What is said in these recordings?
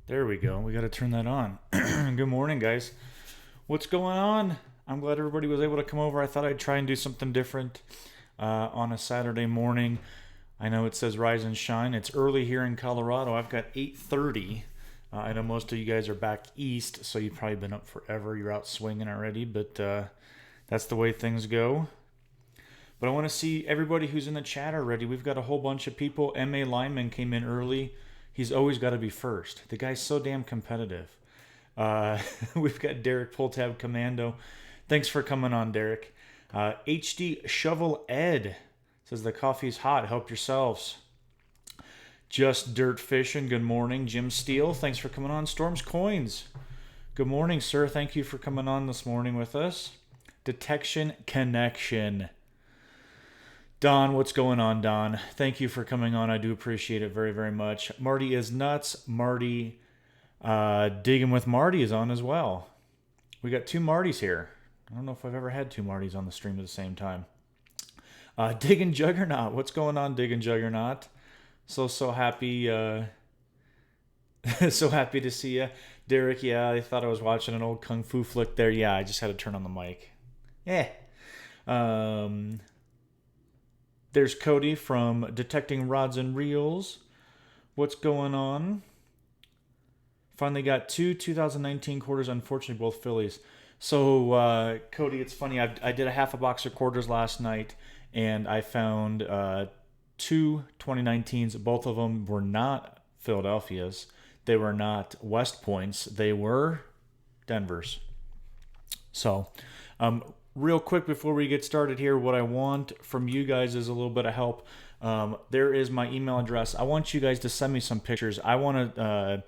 There we go. We got to turn that on. Good morning, guys. What's going on? I'm glad everybody was able to come over. I thought I'd try and do something different on a Saturday morning. I know it says rise and shine. It's early here in Colorado. I've got 8:30. I know most of you guys are back east, so you've probably been up forever. You're out swinging already, but that's the way things go. But I want to see everybody who's in the chat already. We've got a whole bunch of people. M.A. Lyman came in early. He's always got to be first. The guy's so damn competitive. We've got Derek Pulltab Commando. Thanks for coming on, Derek. HD Shovel Ed says the coffee's hot. Help yourselves. Just Dirt Fishing. Good morning. Jim Steele. Thanks for coming on. Storms Coins. Good morning, sir. Thank you for coming on this morning with us. Detection Connection. Don, what's going on, Don? Thank you for coming on. I do appreciate it very, very much. Marty is nuts. Marty, Digging with Marty is on as well. We got two Martys here. I don't know if I've ever had two Martys on the stream at the same time. Digging Juggernaut. What's going on, Digging Juggernaut? So happy. So happy to see you. Derek, yeah, I thought I was watching an old Kung Fu flick there. Yeah, I just had to turn on the mic. Yeah. There's Cody from Detecting Rods and Reels. What's going on? Finally got two 2019 quarters, unfortunately both Phillies. So, Cody, it's funny. I did a half a box of quarters last night, and I found two 2019s. Both of them were not Philadelphia's. They were not West Points. They were Denver's. So, real quick before we get started here, what I want from you guys is a little bit of help. There is my email address. I want you guys to send me some pictures. I want to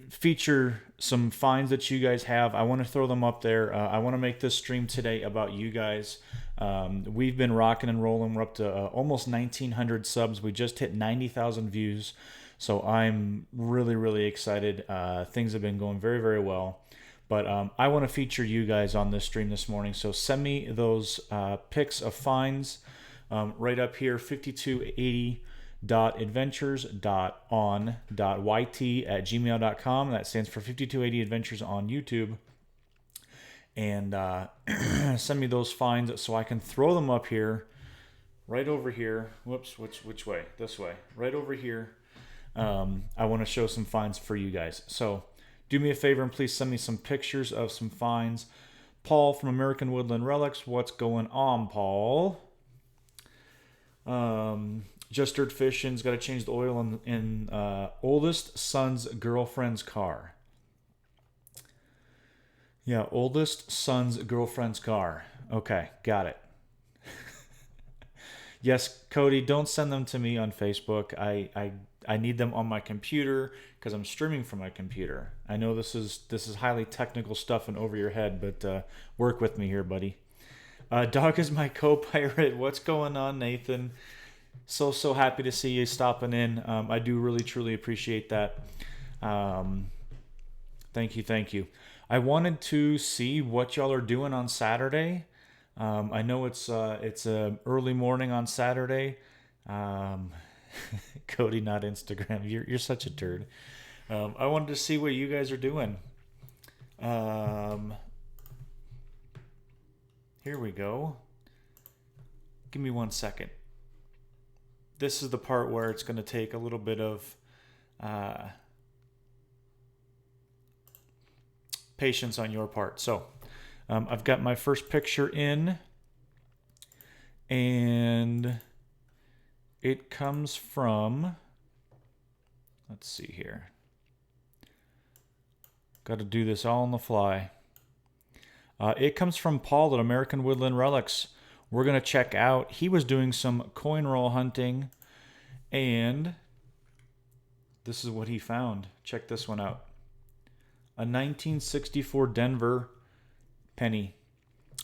feature some finds that you guys have. I want to throw them up there. I want to make this stream today about you guys. We've been rocking and rolling. We're up to almost 1,900 subs. We just hit 90,000 views. So I'm really, really excited. Things have been going very, very well. But I want to feature you guys on this stream this morning. So send me those pics of finds right up here, 5280.adventures.on.yt@gmail.com. That stands for 5280 Adventures on YouTube. And send me those finds so I can throw them up here, right over here. Whoops, which way? This way. Right over here. I want to show some finds for you guys. So do me a favor and please send me some pictures of some finds. Paul from American Woodland Relics. What's going on, Paul? Just Dirt Fishing's got to change the oil in oldest son's girlfriend's car. Yeah, oldest son's girlfriend's car. Okay, got it. Yes, Cody, don't send them to me on Facebook. I need them on my computer because I'm streaming from my computer. I know this is highly technical stuff and over your head, but work with me here, buddy. Dog is my co-pirate. What's going on, Nathan? So happy to see you stopping in. I do really truly appreciate that. Thank you. I wanted to see what y'all are doing on Saturday. I know it's a early morning on Saturday. Cody, not Instagram. You're such a turd. I wanted to see what you guys are doing. Here we go. Give me 1 second. This is the part where it's going to take a little bit of patience on your part. So I've got my first picture in, and it comes from, let's see here. Got to do this all on the fly. It comes from Paul at American Woodland Relics. We're going to check out. He was doing some coin roll hunting, and this is what he found. Check this one out. A 1964 Denver penny.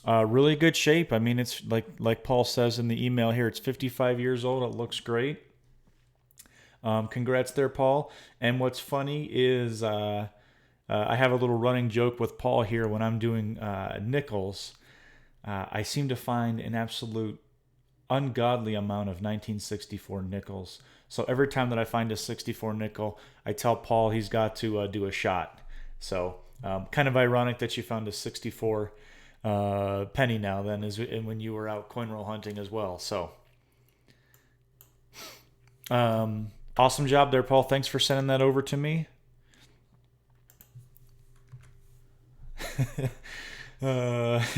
Really good shape. I mean, it's like Paul says in the email here, it's 55 years old. It looks great. Congrats there, Paul. And what's funny is I have a little running joke with Paul here when I'm doing nickels. I seem to find an absolute ungodly amount of 1964 nickels. So every time that I find a 64 nickel, I tell Paul he's got to do a shot. So kind of ironic that you found a 64 penny now then is when you were out coin roll hunting as well. So awesome job there, Paul. Thanks for sending that over to me.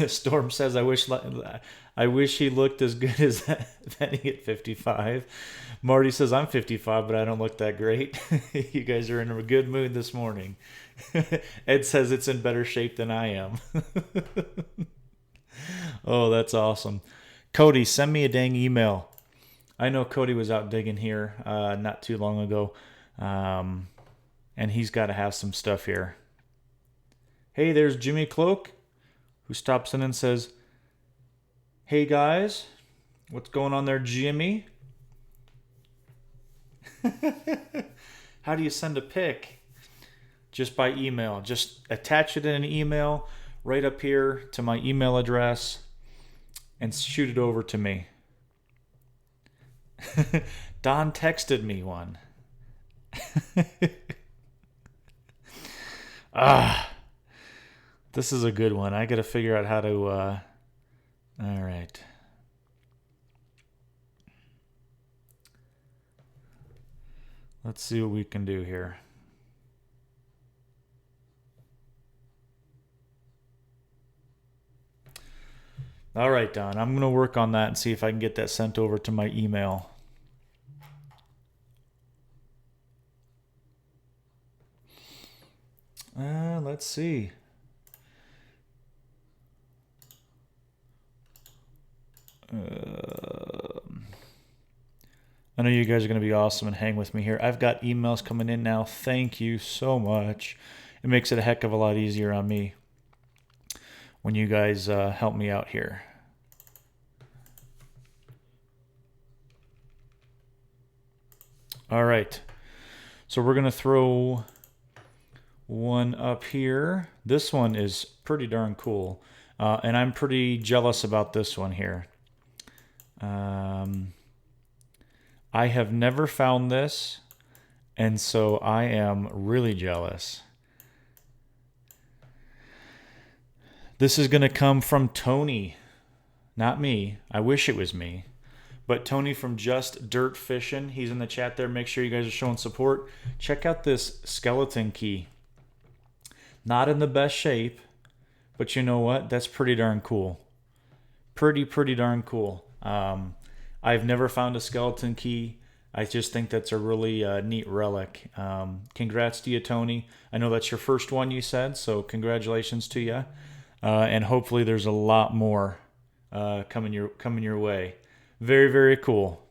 Storm says, I wish he looked as good as Penny at 55. Marty says, I'm 55, but I don't look that great. You guys are in a good mood this morning. Ed says it's in better shape than I am. Oh, that's awesome. Cody, send me a dang email. I know Cody was out digging here not too long ago, and he's got to have some stuff here. Hey, there's Jimmy Cloak, who stops in and says, hey guys, what's going on there, Jimmy? How do you send a pic? Just by email. Just attach it in an email right up here to my email address and shoot it over to me. Don texted me one. This is a good one. I got to figure out how to... all right. Let's see what we can do here. All right, Don. I'm going to work on that and see if I can get that sent over to my email. Let's see. I know you guys are going to be awesome and hang with me here. I've got emails coming in now. Thank you so much. It makes it a heck of a lot easier on me when you guys help me out here. All right. So we're going to throw one up here. This one is pretty darn cool. And I'm pretty jealous about this one here. I have never found this, and so I am really jealous. This is going to come from Tony, not me. I wish it was me. But Tony from Just Dirt Fishing, he's in the chat there. Make sure you guys are showing support. Check out this skeleton key. Not in the best shape, but you know what? That's pretty darn cool. Pretty darn cool. I've never found a skeleton key. I just think that's a really neat relic. Congrats to you, Tony. I know that's your first one, you said, so congratulations to you. And hopefully there's a lot more coming your way. Very cool.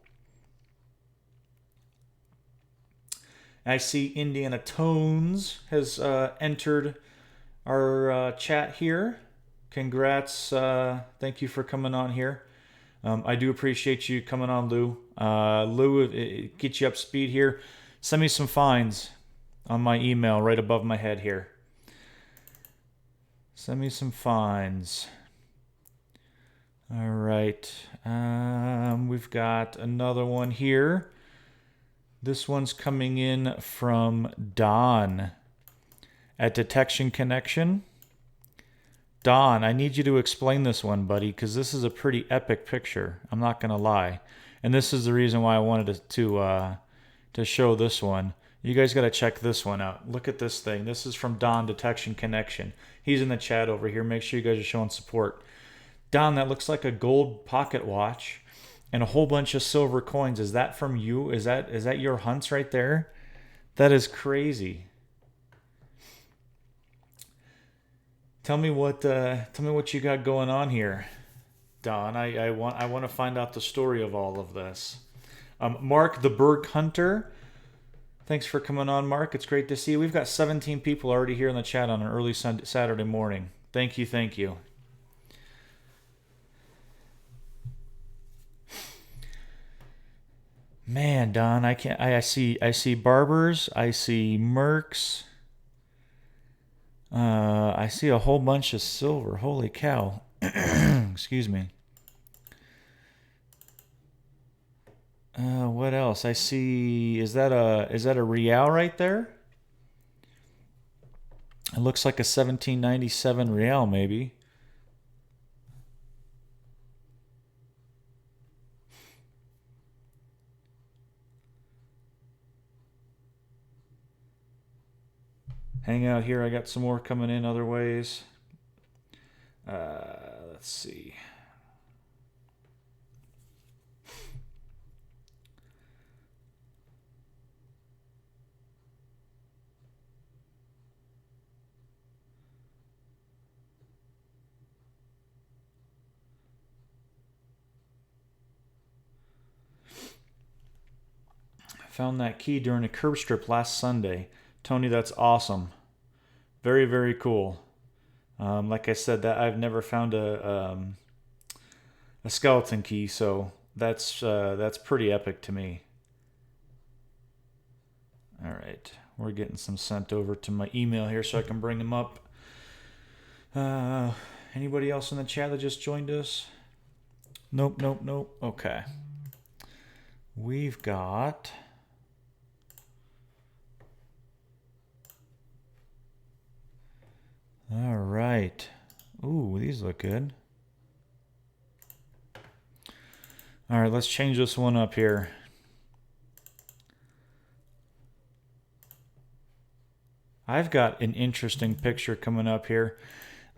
I see Indiana Tones has entered our chat here. Congrats. Thank you for coming on here. I do appreciate you coming on, Lou. Lou, get you up to speed here. Send me some finds on my email right above my head here. Send me some finds. All right. We've got another one here. This one's coming in from Don at Detection Connection. Don, I need you to explain this one, buddy, because this is a pretty epic picture. I'm not going to lie. And this is the reason why I wanted to show this one. You guys got to check this one out. Look at this thing. This is from Don Detection Connection. He's in the chat over here. Make sure you guys are showing support. Don, that looks like a gold pocket watch and a whole bunch of silver coins. Is that from you? Is that your hunts right there? That is crazy. Tell me what you got going on here, Don. I want to find out the story of all of this. Mark the Berg Hunter, thanks for coming on, Mark. It's great to see you. We've got 17 people already here in the chat on an early Saturday morning. Thank you. Man, Don, I see barbers, I see mercs. I see a whole bunch of silver. Holy cow. Excuse me. What else? I see. Is that a Real right there? It looks like a 1797 Real, maybe. Hang out here. I got some more coming in other ways. Let's see. Found that key during a curb strip last Sunday. Tony, that's awesome. Very, very cool. Like I said, that I've never found a skeleton key, so that's pretty epic to me. All right, we're getting some sent over to my email here so I can bring them up. Anybody else in the chat that just joined us? Nope, nope, nope. Okay. We've got... All right. Ooh, these look good. All right, let's change this one up here. I've got an interesting picture coming up here.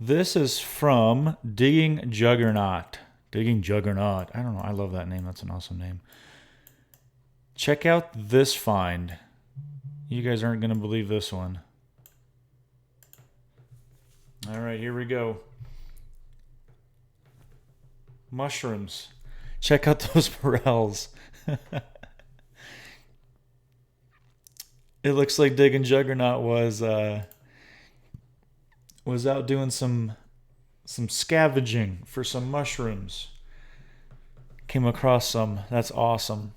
This is from Digging Juggernaut. Digging Juggernaut. I don't know. I love that name. That's an awesome name. Check out this find. You guys aren't going to believe this one. All right, here we go. Mushrooms. Check out those morels. It looks like Digging Juggernaut was out doing some scavenging for some mushrooms. Came across some. That's awesome.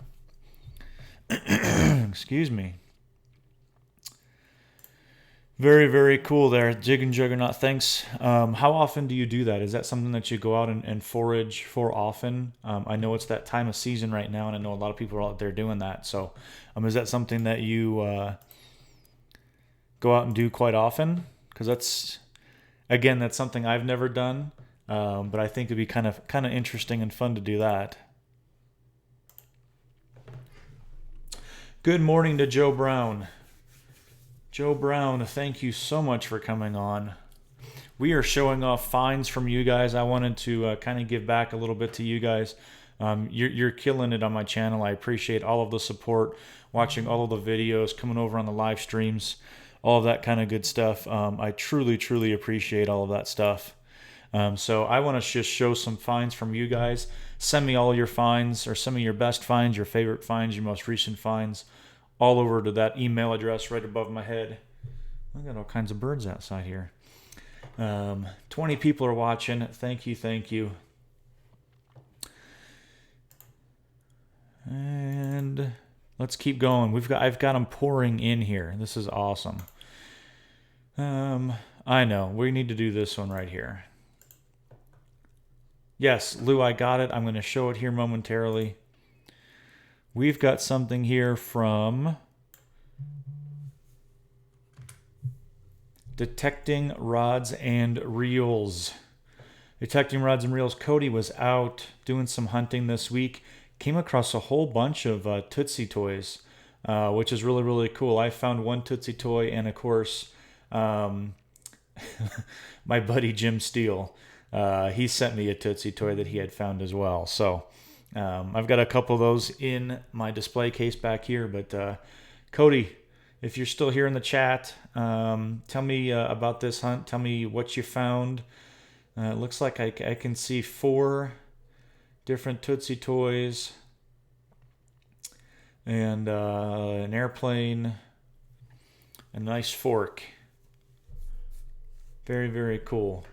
Excuse me. Very, very cool there. Digging Juggernaut, thanks. How often do you do that? Is that something that you go out and forage for often? I know it's that time of season right now, and I know a lot of people are out there doing that. So is that something that you go out and do quite often? Because that's something I've never done, but I think it'd be kind of interesting and fun to do that. Good morning to Joe Brown. Joe Brown, thank you so much for coming on. We are showing off finds from you guys. I wanted to kind of give back a little bit to you guys. You're killing it on my channel. I appreciate all of the support, watching all of the videos, coming over on the live streams, all of that kind of good stuff. I truly, truly appreciate all of that stuff. So I want to just show some finds from you guys. Send me all your finds, or some of your best finds, your favorite finds, your most recent finds, all over to that email address right above my head. I got all kinds of birds outside here. 20 people are watching. Thank you, thank you. And let's keep going. I've got them pouring in here. This is awesome. I know. We need to do this one right here. Yes, Lou, I got it. I'm going to show it here momentarily. We've got something here from Detecting Rods and Reels. Detecting Rods and Reels. Cody was out doing some hunting this week. Came across a whole bunch of Tootsie toys, which is really, really cool. I found one Tootsie toy, and of course, my buddy Jim Steele, he sent me a Tootsie toy that he had found as well. So I've got a couple of those in my display case back here. But Cody, if you're still here in the chat, tell me about this hunt. Tell me what you found. It looks like I can see 4 different Tootsie toys and an airplane, a nice fork. Very, very cool.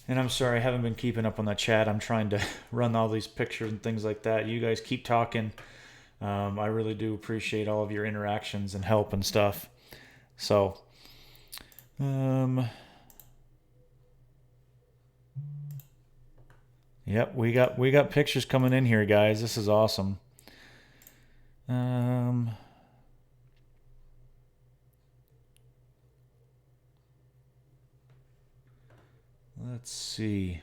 And I'm sorry, I haven't been keeping up on the chat. I'm trying to run all these pictures and things like that. You guys keep talking. I really do appreciate all of your interactions and help and stuff. So, Yep, we got pictures coming in here, guys. This is awesome. Let's see.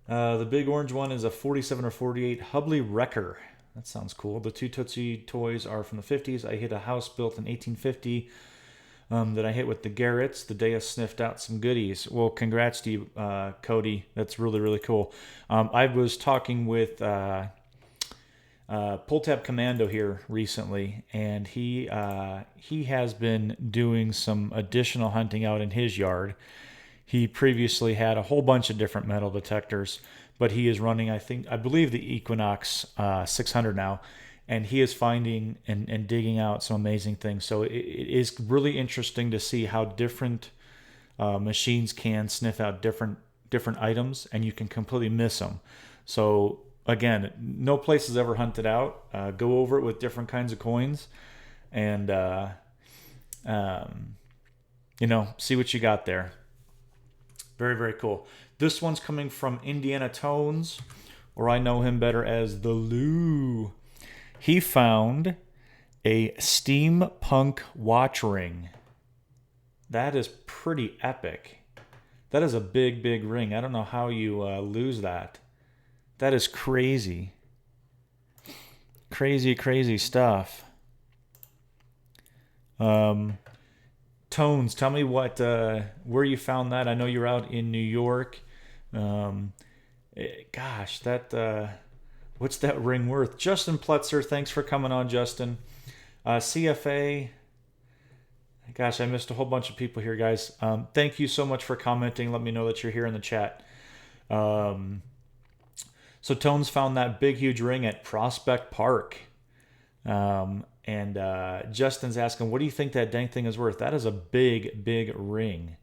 The big orange one is a 47 or 48 Hubley Wrecker. That sounds cool. The two Tootsie toys are from the 50s. I hit a house built in 1850 that I hit with the Garretts the day I sniffed out some goodies. Well, congrats to you, Cody. That's really, really cool. I was talking with Pull Tab Commando here recently, and he has been doing some additional hunting out in his yard. He previously had a whole bunch of different metal detectors, but he is running, I believe the Equinox 600 now, and he is finding and digging out some amazing things. So it is really interesting to see how different machines can sniff out different items, and you can completely miss them. So again, no place is ever hunted out. Go over it with different kinds of coins, and see what you got there. Very, very cool. This one's coming from Indiana Tones, or I know him better as the Lou. He found a steampunk watch ring. That is pretty epic. That is a big, big ring. I don't know how you lose that. That is crazy. Crazy, crazy stuff. Tones, tell me where you found that. I know you're out in New York. Gosh, what's that ring worth? Justin Pletzer, thanks for coming on, Justin. CFA, gosh, I missed a whole bunch of people here, guys. Thank you so much for commenting. Let me know that you're here in the chat. So Tones found that big, huge ring at Prospect Park. And Justin's asking, what do you think that dang thing is worth? That is a big, big ring.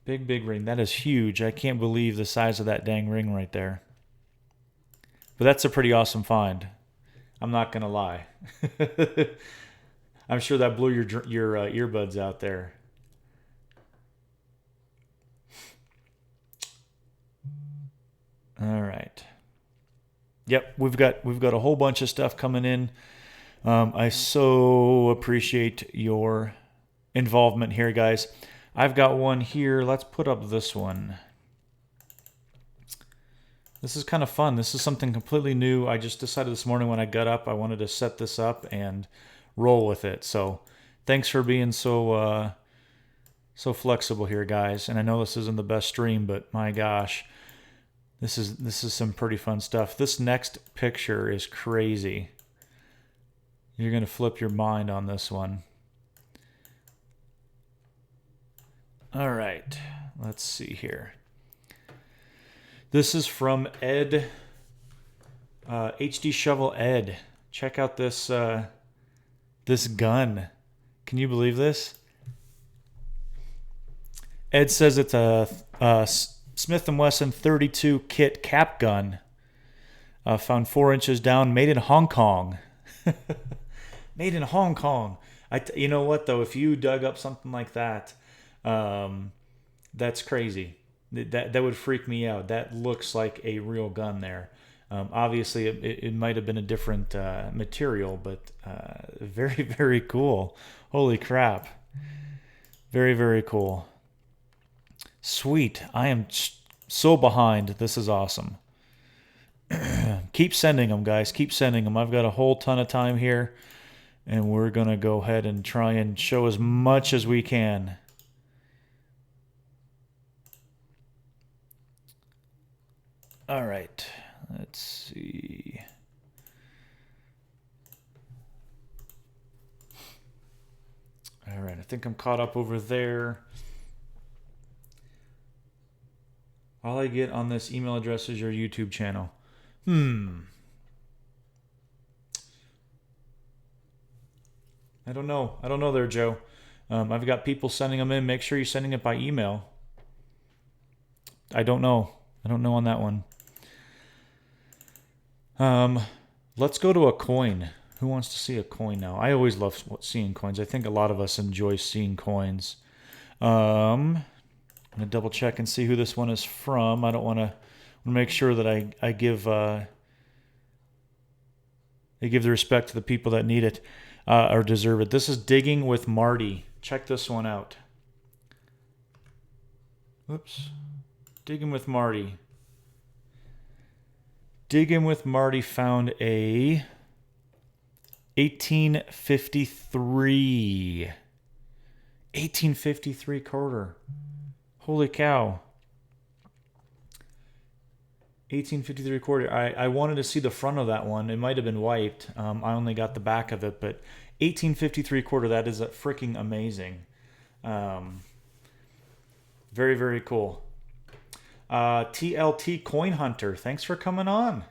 Big, big ring. That is huge. I can't believe the size of that dang ring right there. But that's a pretty awesome find. I'm not going to lie. I'm sure that blew your earbuds out there. All right. Yep, we've got a whole bunch of stuff coming in. I so appreciate your involvement here, guys. I've got one here. Let's put up this one. This is kind of fun. This is something completely new. I just decided this morning when I got up, I wanted to set this up and roll with it. So thanks for being so flexible here, guys. And I know this isn't the best stream, but my gosh. This is some pretty fun stuff. This next picture is crazy. You're going to flip your mind on this one. All right, let's see here. This is from Ed, HD Shovel Ed. Check out this this gun. Can you believe this? Ed says it's a Smith & Wesson 32 kit cap gun, found 4 inches down, made in Hong Kong. Made in Hong Kong. You know what though? If you dug up something like that, that's crazy. That would freak me out. That looks like a real gun there. Obviously, it might have been a different material, but very, very cool. Holy crap! Very, very cool. Sweet. I am so behind. This is awesome. Keep sending them, guys. Keep sending them. I've got a whole ton of time here, and we're going to go ahead and try and show as much as we can. All right. Let's see. All right. I think I'm caught up over there. All I get on this email address is your YouTube channel. I don't know. I don't know there, Joe. I've got people sending them in. Make sure you're sending it by email. I don't know. I don't know on that one. Let's go to a coin. Who wants to see a coin now? I always love seeing coins. I think a lot of us enjoy seeing coins. I'm gonna double check and see who this one is from. I don't want to make sure that I give the respect to the people that need it or deserve it. This is Digging with Marty. Check this one out. Whoops. Digging with Marty. Digging with Marty found a 1853 quarter. Holy cow. 1853 quarter. I wanted to see the front of that one. It might have been wiped. I only got the back of it, but 1853 quarter. That is freaking amazing. Very, very cool. TLT Coin Hunter. Thanks for coming on.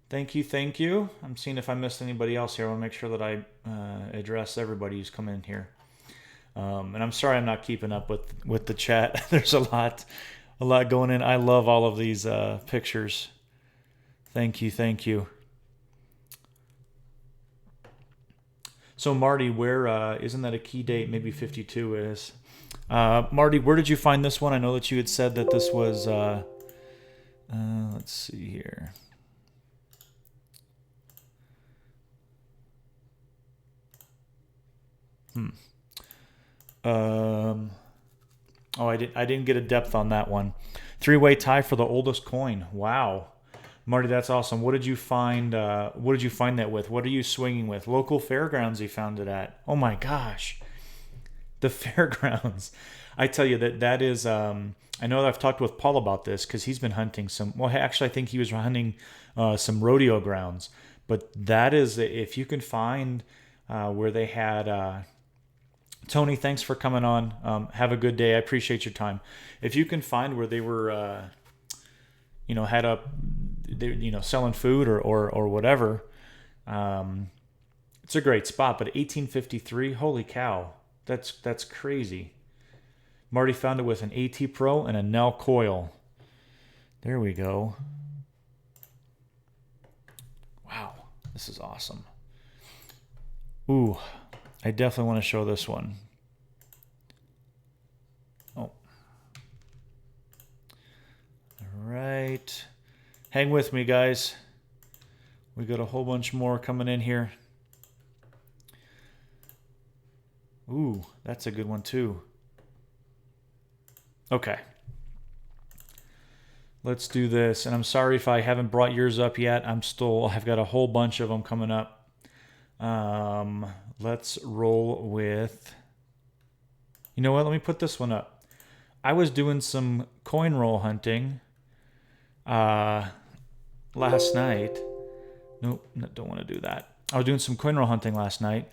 Thank you, thank you. I'm seeing if I missed anybody else here. I want to make sure that I address everybody who's come in here. And I'm sorry I'm not keeping up with the chat. There's a lot going in. I love all of these pictures. Thank you, thank you. So Marty, where isn't that a key date? Maybe 52 is. Marty, where did you find this one? I know that you had said that this was. Let's see here. Oh, I didn't get a depth on that one. 3-way tie for the oldest coin. Wow, Marty, that's awesome. What did you find? What did you find that with? What are you swinging with? Local fairgrounds you found it at. Oh my gosh, the fairgrounds. I tell you that is. I know that I've talked with Paul about this because he's been hunting some. Well, actually, I think he was hunting some rodeo grounds. But that is, if you can find where they had. Tony, thanks for coming on. Have a good day. I appreciate your time. If you can find where they were, had up, selling food or whatever, it's a great spot. But 1853, holy cow, that's crazy. Marty found it with an AT Pro and a Nell coil. There we go. Wow, this is awesome. Ooh. I definitely want to show this one. Oh. All right. Hang with me, guys. We got a whole bunch more coming in here. Ooh, that's a good one too. Okay. Let's do this. And I'm sorry if I haven't brought yours up yet. I've got a whole bunch of them coming up. Let's roll with, you know what? Let me put this one up. I was doing some coin roll hunting, last night. Nope, don't want to do that. I was doing some coin roll hunting last night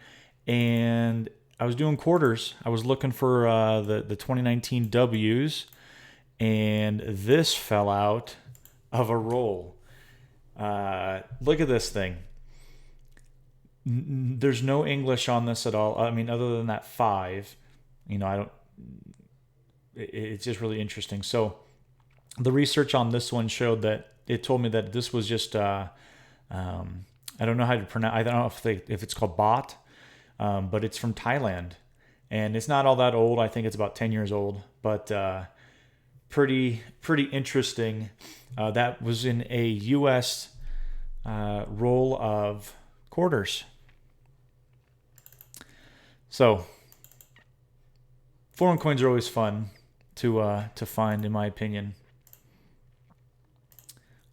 and I was doing quarters. I was looking for, the 2019 W's and this fell out of a roll. Look at this thing. There's no English on this at all. I mean, other than that 5, it's just really interesting. So the research on this one showed that it told me that this was just, I don't know how to pronounce, I don't know if it's called bot, but it's from Thailand and it's not all that old. I think it's about 10 years old, but, pretty interesting. That was in a US, roll of quarters. So, foreign coins are always fun to find, in my opinion.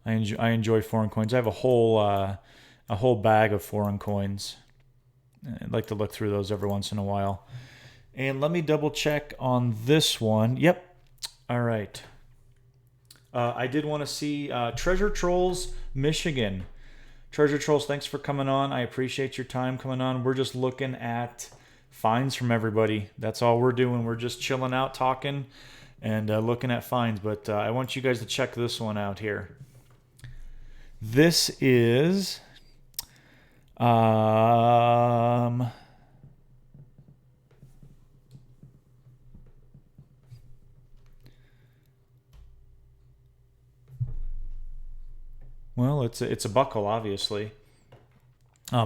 I enjoy foreign coins. I have a whole bag of foreign coins. I'd like to look through those every once in a while. And let me double check on this one. Yep. All right. I did want to see Treasure Trolls, Michigan. Treasure Trolls, thanks for coming on. I appreciate your time coming on. We're just looking at finds from everybody. That's all we're doing. We're just chilling out, talking, and looking at finds. But I want you guys to check this one out here. This is... well, it's a buckle, obviously.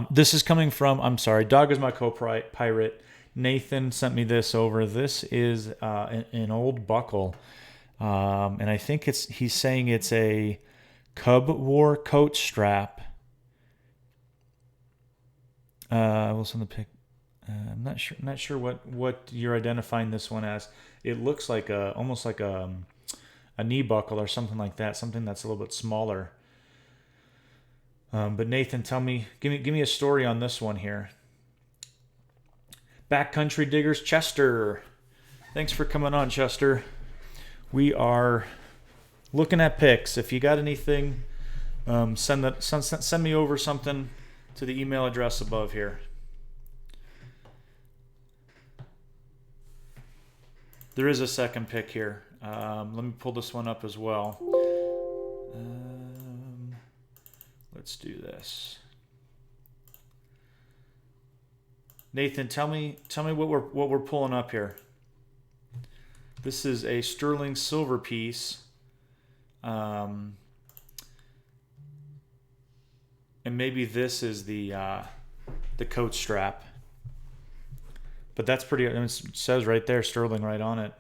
This is coming from, I'm sorry, Dog is my co-pirate. Nathan sent me this over. This is an old buckle. And I think he's saying it's a Cub War coat strap. We'll send the pic. I'm not sure what you're identifying this one as. It looks like almost like a knee buckle or something like that. Something that's a little bit smaller. But Nathan, give me a story on this one here. Backcountry Diggers, Chester. Thanks for coming on, Chester. We are looking at pics. If you got anything, send me over something to the email address above here. There is a second pic here. Let me pull this one up as well. Let's do this. Nathan, tell me what we're pulling up here. This is a sterling silver piece. And maybe this is the coat strap. But that's pretty. It says right there, sterling, right on it.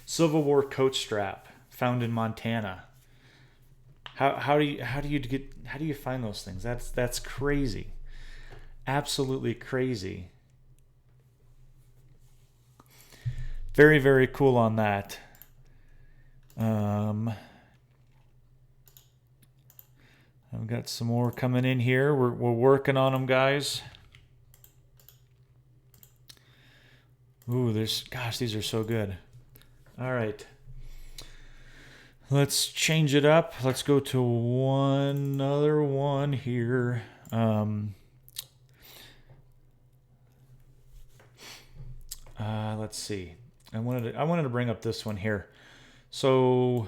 Civil War coat strap found in Montana. How do you find those things? That's crazy. Absolutely crazy. Very, very cool on that. I've got some more coming in here. We're working on them, guys. Ooh, these are so good. All right. Let's change it up. Let's go to one other one here. Let's see. I wanted to bring up this one here. So,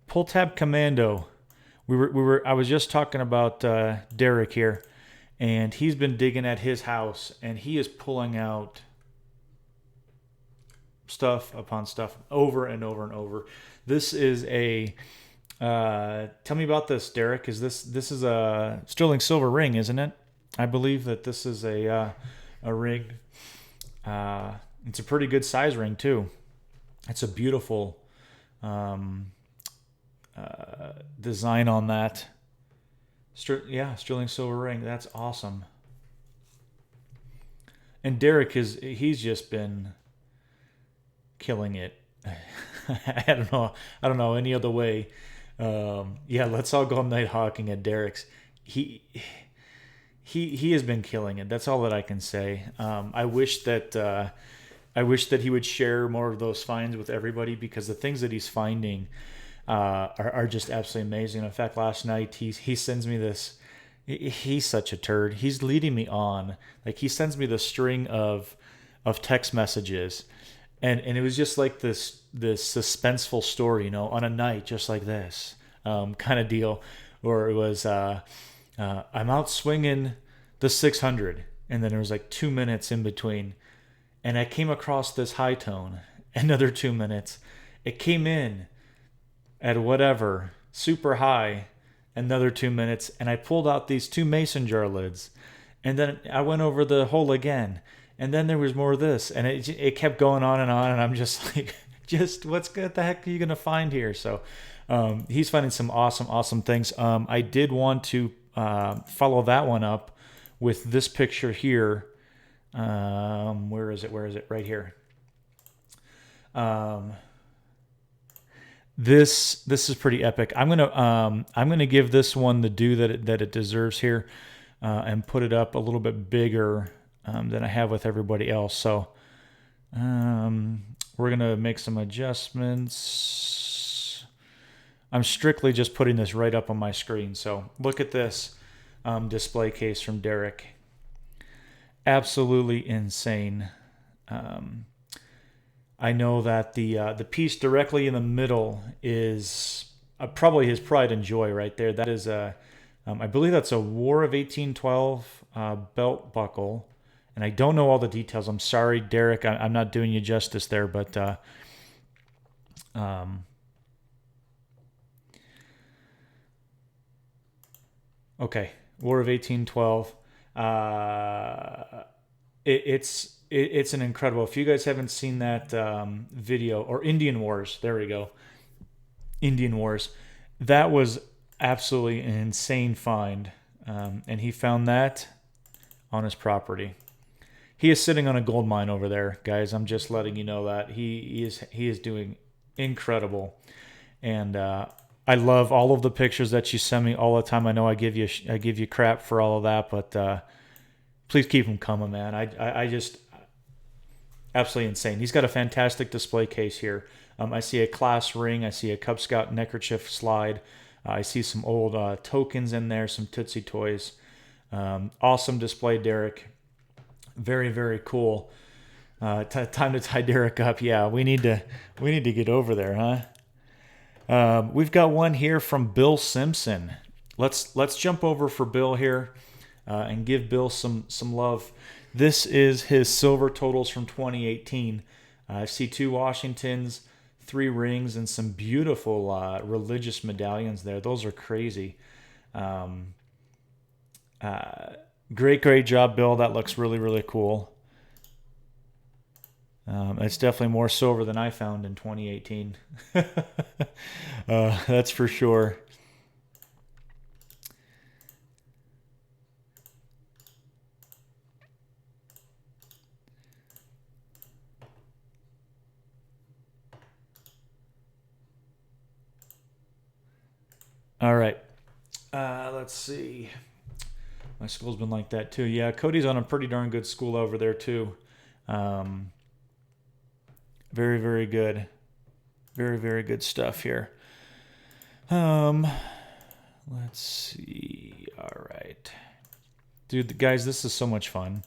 Pull Tab Commando. I was just talking about Derek here, and he's been digging at his house, and he is pulling out stuff upon stuff over and over and over. This is a tell me about this, Derek. This is a sterling silver ring, isn't it? I believe that this is a ring. It's a pretty good size ring too. It's a beautiful design on that. Sterling silver ring. That's awesome. And Derek he's just been killing it. I don't know any other way. Let's all go night hawking at Derek's. He has been killing it. That's all that I can say. I wish that he would share more of those finds with everybody, because the things that he's finding are just absolutely amazing. In fact, last night he sends me this. He's such a turd. He's leading me on. Like, he sends me the string of text messages, and it was just like this suspenseful story, on a night just like this kind of deal, where it was I'm out swinging the 600, and then there was like 2 minutes in between, and I came across this high tone. Another 2 minutes, it came in at whatever super high. Another 2 minutes, and I pulled out these 2 mason jar lids, and then I went over the hole again, and then there was more of this, and it kept going on, and I'm just like, what the heck are you gonna find here? So he's finding some awesome things. I did want to follow that one up with this picture here. Where is it? Right here. This is pretty epic. I'm gonna give this one the due that it deserves here, and put it up a little bit bigger than I have with everybody else. So we're gonna make some adjustments. I'm strictly just putting this right up on my screen. So look at this display case from Derek. Absolutely insane. I know that the piece directly in the middle is probably his pride and joy right there. That is I believe that's a War of 1812 belt buckle, and I don't know all the details. I'm sorry, Derek. I'm not doing you justice there, but okay. War of 1812. It's an incredible. If you guys haven't seen that video, or Indian Wars, there we go, Indian Wars, that was absolutely an insane find, and he found that on his property. He is sitting on a gold mine over there, guys. I'm just letting you know that he is doing incredible, and I love all of the pictures that you send me all the time. I know I give you crap for all of that, but please keep them coming, man. I just absolutely insane. He's got a fantastic display case here. I see a class ring. I see a Cub Scout neckerchief slide. I see some old tokens in there, some Tootsie Toys. Awesome display, Derek. Very, very cool. Time to tie Derek up. Yeah, we need to get over there, huh? We've got one here from Bill Simpson. Let's jump over for Bill here and give Bill some love. This is his silver totals from 2018. I see 2 Washingtons, 3 rings, and some beautiful religious medallions there. Those are crazy. Great job, Bill. That looks really, really cool. It's definitely more silver than I found in 2018. That's for sure. All right. Let's see. My school's been like that too. Yeah, Cody's on a pretty darn good school over there too. Very, very good. Very, very good stuff here. Let's see. All right. Dude, guys, this is so much fun.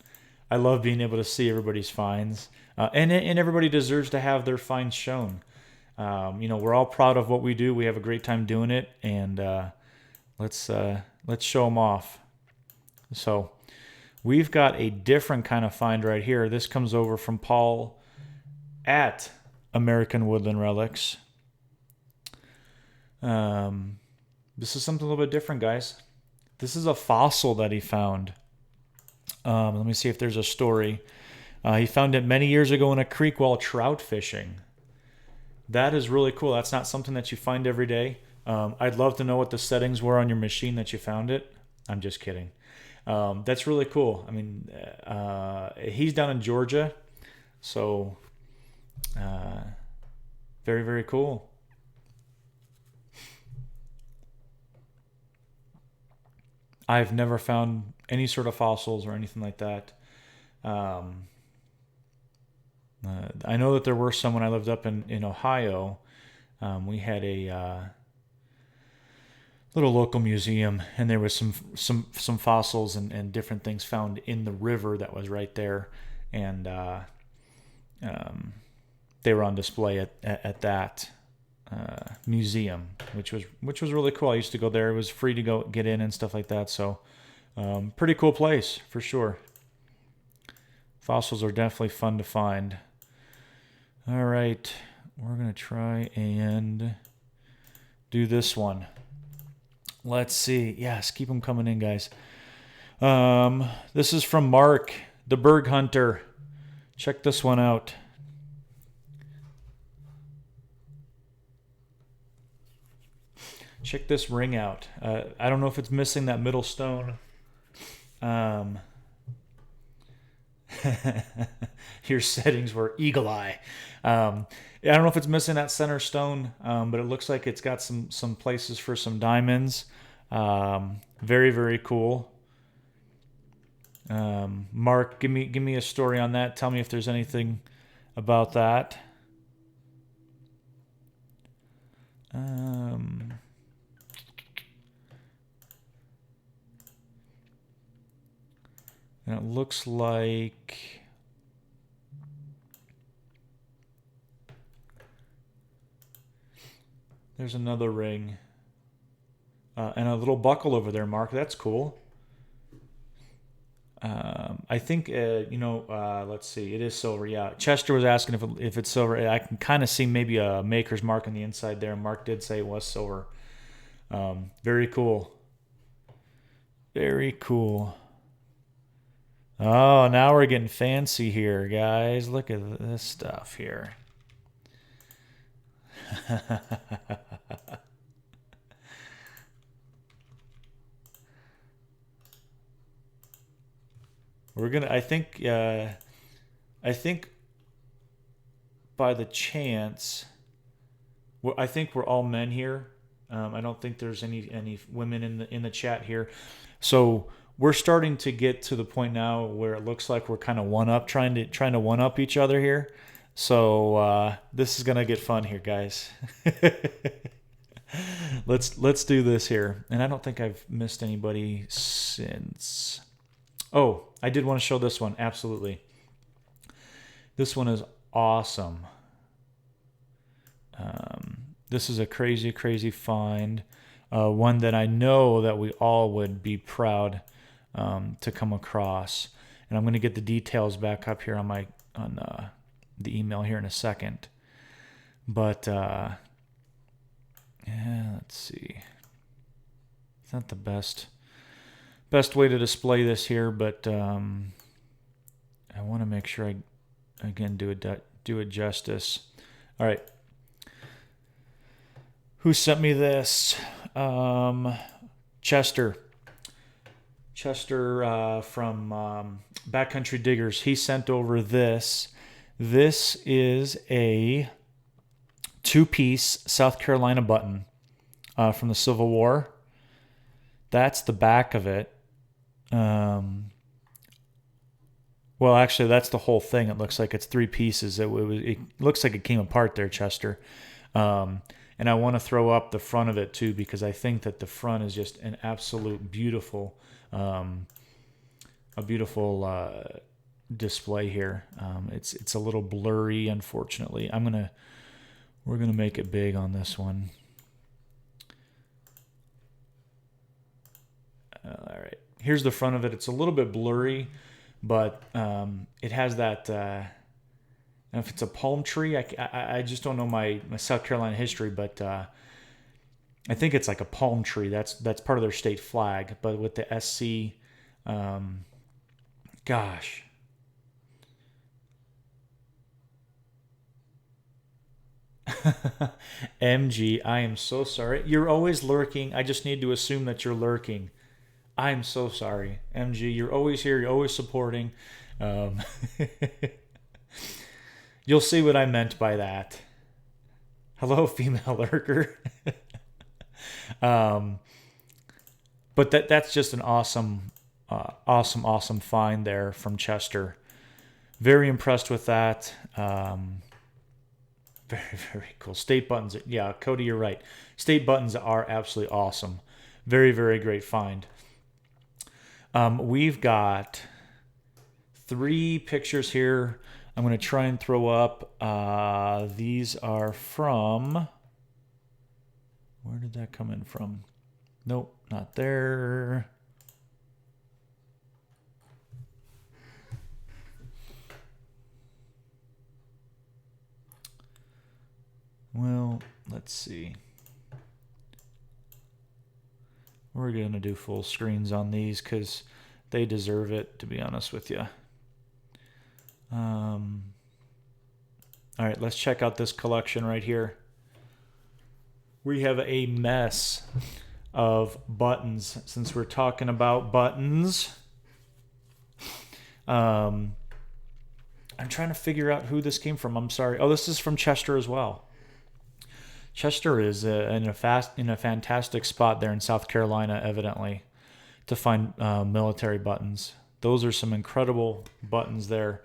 I love being able to see everybody's finds. And everybody deserves to have their finds shown. We're all proud of what we do. We have a great time doing it, and let's show them off. So we've got a different kind of find right here. This comes over from Paul at American Woodland Relics. This is something a little bit different, guys. This is a fossil that he found. Let me see if there's a story. He found it many years ago in a creek while trout fishing. That is really cool. That's not something that you find every day. I'd love to know what the settings were on your machine that you found it. I'm just kidding. That's really cool. I mean, he's down in Georgia, so very, very cool. I've never found any sort of fossils or anything like that. I know that there were some when I lived up in Ohio. We had a little local museum, and there was some fossils and different things found in the river that was right there, and they were on display at that museum, which was really cool. I used to go there. It was free to go get in and stuff like that. So pretty cool place for sure. Fossils are definitely fun to find. All right, we're gonna try and do this one. Let's see. Yes, keep them coming in, guys. This is from Mark, the Berg Hunter. Check this one out. Check this ring out. I don't know if it's missing that middle stone. Your settings were eagle eye. I don't know if it's missing that center stone, but it looks like it's got some places for some diamonds. Very, very cool. Mark, give me a story on that. Tell me if there's anything about that. And it looks like there's another ring and a little buckle over there, Mark. That's cool. I think, let's see. It is silver, yeah. Chester was asking if it's silver. I can kind of see maybe a maker's mark on the inside there. Mark did say it was silver. Very cool. Very cool. Oh, now we're getting fancy here, guys. Look at this stuff here. We're gonna. I think by the chance, I think we're all men here. I don't think there's any women in the chat here. So we're starting to get to the point now where it looks like we're kind of trying to one up each other here. So this is gonna get fun here, guys. Let's do this here. And I don't think I've missed anybody since. Oh, I did want to show this one. Absolutely. This one is awesome. This is a crazy, crazy find. One that I know that we all would be proud to come across. And I'm going to get the details back up here on the email here in a second. But yeah, let's see. It's not the best way to display this here, but I want to make sure I again do it justice. All right. Who sent me this? Chester. Chester from Backcountry Diggers. He sent over this. This is a 2-piece South Carolina button from the Civil War. That's the back of it. Well, actually, that's the whole thing. It looks like it's 3 pieces. It looks like it came apart there, Chester. And I want to throw up the front of it too, because I think that the front is just an absolute beautiful, display here. It's a little blurry, unfortunately. We're gonna make it big on this one. All right, here's the front of it. It's a little bit blurry, but it has that. If it's a palm tree, I just don't know my South Carolina history, but I think it's like a palm tree. That's part of their state flag. But with the SC, gosh. MG, I am so sorry. You're always lurking. I just need to assume that you're lurking. I'm so sorry. MG, you're always here. You're always supporting. You'll see what I meant by that. Hello, female lurker. But that's just an awesome find there from Chester. Very impressed with that. Very, very cool. State buttons. Yeah, Cody, you're right. State buttons are absolutely awesome. Very, very great find. We've got 3 pictures here. I'm going to try and throw up. These are from... Where did that come in from? Nope, not there. Well, let's see. We're going to do full screens on these because they deserve it, to be honest with you. All right, let's check out this collection right here. We have a mess of buttons. Since we're talking about buttons, I'm trying to figure out who this came from. I'm sorry. Oh, this is from Chester as well. Chester is in a fantastic spot there in South Carolina, evidently, to find military buttons. Those are some incredible buttons there.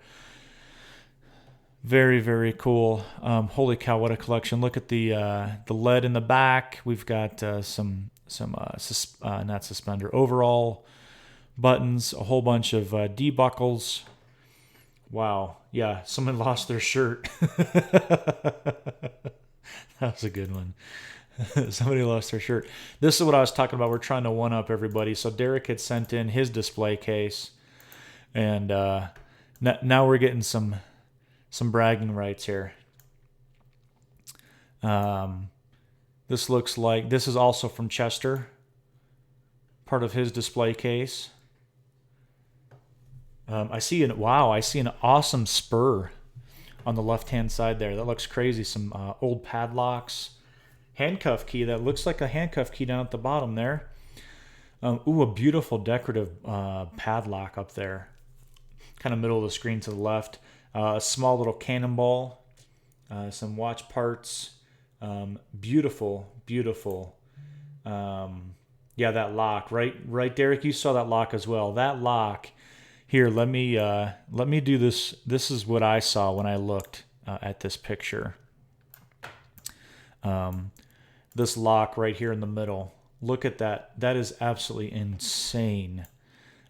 Very, very cool. Holy cow, what a collection. Look at the lead in the back. We've got some not suspender, overall buttons, a whole bunch of D-buckles. Wow. Yeah, someone lost their shirt. That was a good one. Somebody lost their shirt. This is what I was talking about. We're trying to one-up everybody. So Derek had sent in his display case. And now we're getting some bragging rights here. This looks like... This is also from Chester. part of his display case. I see an awesome spur on the left-hand side there. That looks crazy. Some old padlocks. Handcuff key that looks like a handcuff key down at the bottom there. A beautiful decorative padlock up there. Kind of middle of the screen to the left. A small little cannonball. Some watch parts. Beautiful, beautiful. Yeah, that lock. Right, Derek, you saw that lock as well. That lock. Here, let me do this. This is what I saw when I looked at this picture. This lock right here in the middle. Look at that. That is absolutely insane.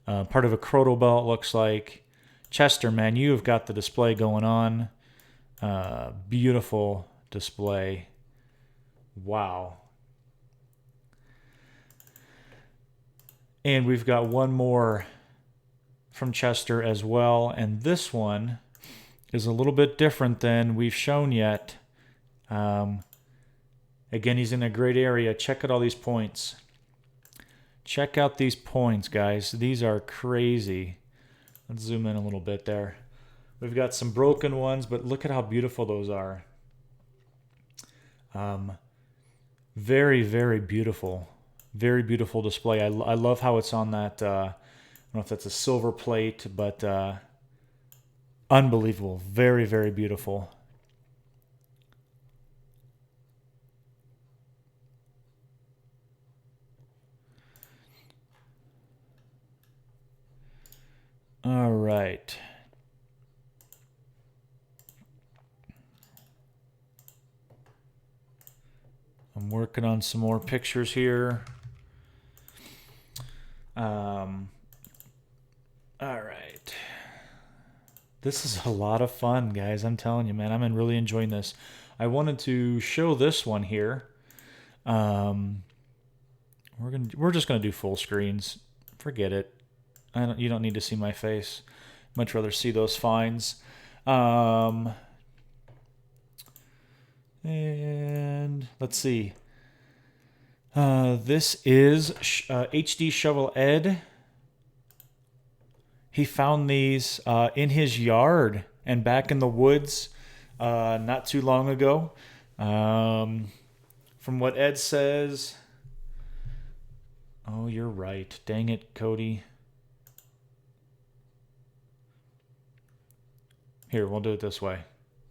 Part of a crotal belt looks like. Chester, man, you have got the display going on. Beautiful display. Wow. And we've got one more from Chester as well. And this one is a little bit different than we've shown yet. Again, he's in a great area. Check out all these points. Check out these points, guys. These are crazy. Let's zoom in a little bit there. We've got some broken ones, but look at how beautiful those are. Very, very beautiful. Very beautiful display. I love how it's on that, I don't know if that's a silver plate, but unbelievable. Very, very beautiful. All right. I'm working on some more pictures here. All right. This is a lot of fun, guys. I'm telling you, man. I'm really enjoying this. I wanted to show this one here. We're just gonna do full screens. Forget it. You don't need to see my face. Much rather see those fines. And let's see. This is HD Shovel Ed. He found these in his yard and back in the woods not too long ago. From what Ed says... Oh, you're right. Dang it, Cody. Here, we'll do it this way.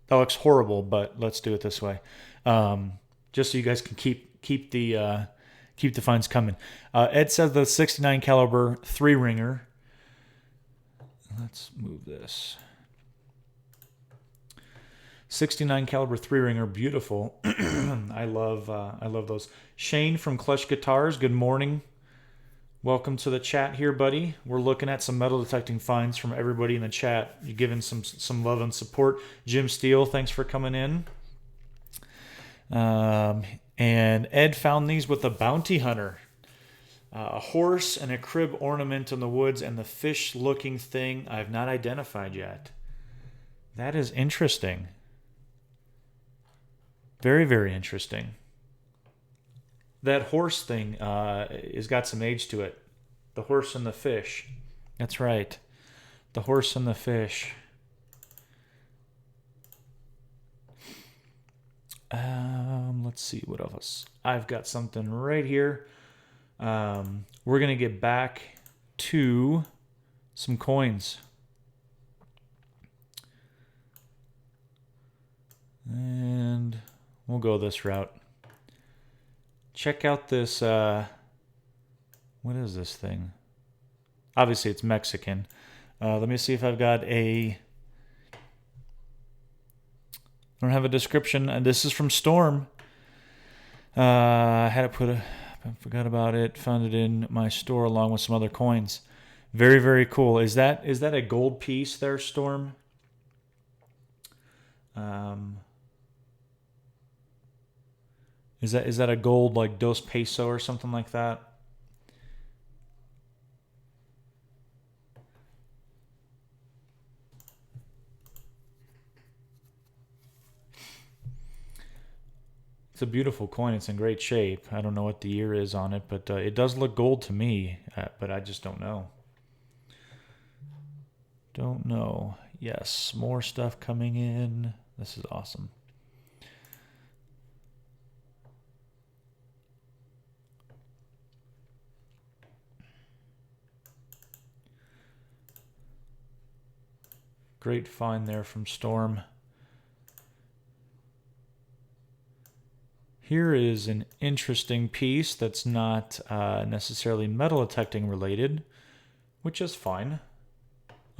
That looks horrible, but let's do it this way. Just so you guys can keep the fines coming. Ed says the 69 caliber 3-ringer. Let's move this. 69 caliber 3-ringer, beautiful. I love those. Shane from Clutch Guitars, good morning. Welcome to the chat here, buddy. We're looking at some metal detecting finds from everybody in the chat. You're giving some love and support. Jim Steele, thanks for coming in. And Ed found these with a bounty hunter. A horse and a crib ornament in the woods and the fish-looking thing I've not identified yet. That is interesting. Very, very interesting. That horse thing has got some age to it. The horse and the fish. That's right. The horse and the fish. Let's see what else. I've got something right here. We're going to get back to some coins. And we'll go this route. Check out this, what is this thing? Obviously it's Mexican. Let me see if I've got I don't have a description. And this is from Storm. I had to I forgot about it. Found it in my store along with some other coins. Very, very cool. Is that a gold piece there, Storm? Is that a gold like Dos Peso or something like that? It's a beautiful coin. It's in great shape. I don't know what the year is on it, but it does look gold to me, but I just don't know. Don't know. Yes, more stuff coming in. This is awesome. Great find there from Storm. Here is an interesting piece that's not necessarily metal detecting related, which is fine.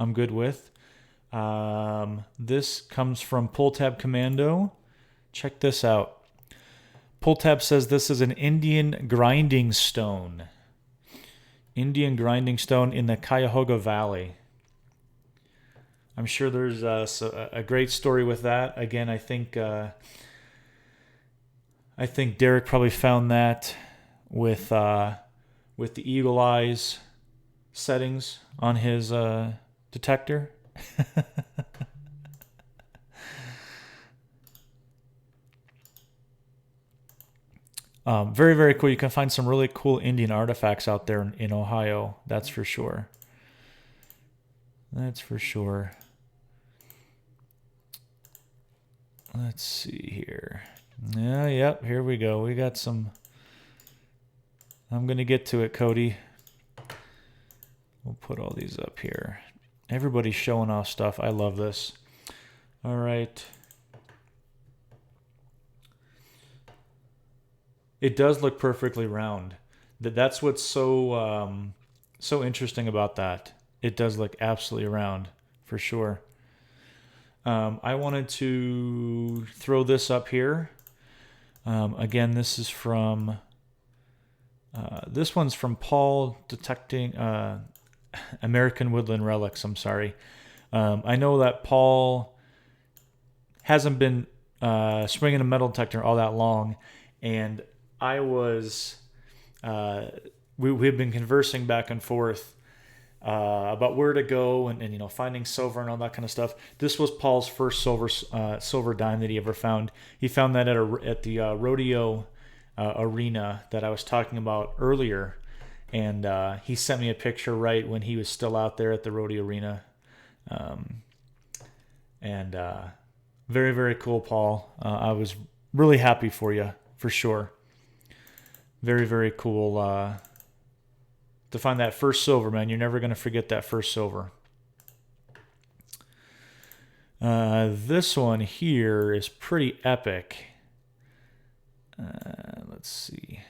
I'm good with. This comes from Pull Tab Commando. Check this out. Pull Tab says this is an Indian grinding stone. Indian grinding stone in the Cuyahoga Valley. I'm sure there's a great story with that. Again, I think Derek probably found that with the Eagle Eyes settings on his detector. Very, very cool. You can find some really cool Indian artifacts out there in Ohio. That's for sure. That's for sure. Let's see here. Yeah, yep, here we go. We got some. I'm going to get to it, Cody. We'll put all these up here. Everybody's showing off stuff. I love this. All right. It does look perfectly round. That's what's so so interesting about that. It does look absolutely round, for sure. I wanted to throw this up here. Again, this is from... this one's from Paul Detecting... American Woodland Relics, I'm sorry. I know that Paul hasn't been swinging a metal detector all that long, and I was... we've been conversing back and forth about where to go and you know, finding silver and all that kind of stuff. This was Paul's first silver dime that he ever found. He found that at the rodeo arena that I was talking about earlier, and he sent me a picture right when he was still out there at the rodeo arena. Very, very cool, Paul. I was really happy for you, for sure. Very, very cool to find that first silver, man. You're never going to forget that first silver. This one here is pretty epic. Let's see.